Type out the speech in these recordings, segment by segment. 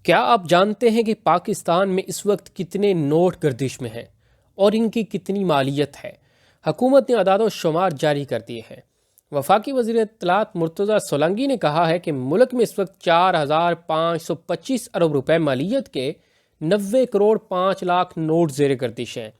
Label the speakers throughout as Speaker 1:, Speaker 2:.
Speaker 1: کیا آپ جانتے ہیں کہ پاکستان میں اس وقت کتنے نوٹ گردش میں ہیں اور ان کی کتنی مالیت ہے؟ حکومت نے اعداد و شمار جاری کر دیے ہیں۔ وفاقی وزیر اطلاعات مرتضی سولنگی نے کہا ہے کہ ملک میں اس وقت 4,525 ارب روپے مالیت کے 90 کروڑ 5 لاکھ نوٹ زیر گردش ہیں۔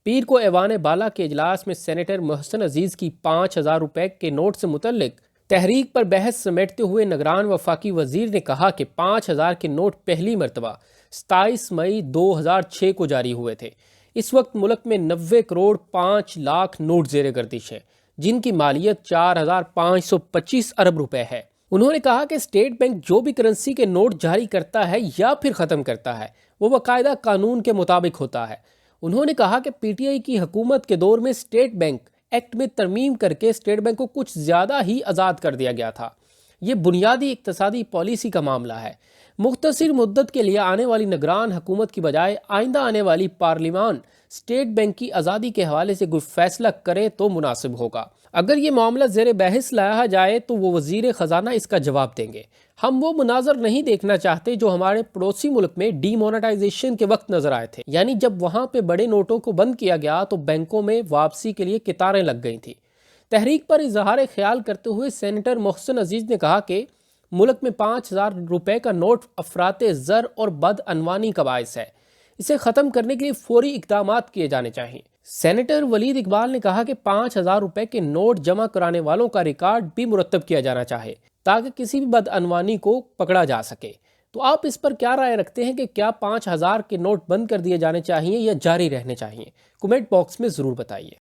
Speaker 1: پیر کو ایوان بالا کے اجلاس میں سینیٹر محسن عزیز کی 5,000 روپے کے نوٹ سے متعلق تحریک پر بحث سمیٹتے ہوئے نگران وفاقی وزیر نے کہا کہ 5,000 کے نوٹ پہلی مرتبہ 27 مئی 2006 کو جاری ہوئے تھے۔ اس وقت ملک میں 90 کروڑ 5 لاکھ نوٹ زیر گردش ہیں، جن کی مالیت 4,525 ارب روپے ہے۔ انہوں نے کہا کہ اسٹیٹ بینک جو بھی کرنسی کے نوٹ جاری کرتا ہے یا پھر ختم کرتا ہے وہ باقاعدہ قانون کے مطابق ہوتا ہے۔ انہوں نے کہا کہ پی ٹی آئی کی حکومت کے دور میں اسٹیٹ بینک ایکٹ میں ترمیم کر کے اسٹیٹ بینک کو کچھ زیادہ ہی آزاد کر دیا گیا تھا۔ یہ بنیادی اقتصادی پالیسی کا معاملہ ہے۔ مختصر مدت کے لیے آنے والی نگران حکومت کی بجائے آئندہ آنے والی پارلیمان اسٹیٹ بینک کی آزادی کے حوالے سے کوئی فیصلہ کرے تو مناسب ہوگا۔ اگر یہ معاملہ زیر بحث لایا جائے تو وہ وزیر خزانہ اس کا جواب دیں گے۔ ہم وہ مناظر نہیں دیکھنا چاہتے جو ہمارے پڑوسی ملک میں ڈی مونیٹائزیشن کے وقت نظر آئے تھے، یعنی جب وہاں پہ بڑے نوٹوں کو بند کیا گیا تو بینکوں میں واپسی کے لیے قطاریں لگ گئی تھیں۔ تحریک پر اظہار خیال کرتے ہوئے سینیٹر محسن عزیز نے کہا کہ ملک میں 5,000 روپے کا نوٹ افراط زر اور بدعنوانی کا باعث ہے۔ اسے ختم کرنے کے لیے فوری اقدامات کیے جانے چاہیے۔ سینیٹر ولید اقبال نے کہا کہ 5,000 روپے کے نوٹ جمع کرانے والوں کا ریکارڈ بھی مرتب کیا جانا چاہیے تاکہ کسی بھی بدعنوانی کو پکڑا جا سکے۔ تو آپ اس پر کیا رائے رکھتے ہیں کہ کیا 5,000 کے نوٹ بند کر دیے جانے چاہیے یا جاری رہنے چاہیے؟ کمنٹ باکس میں ضرور بتائیے۔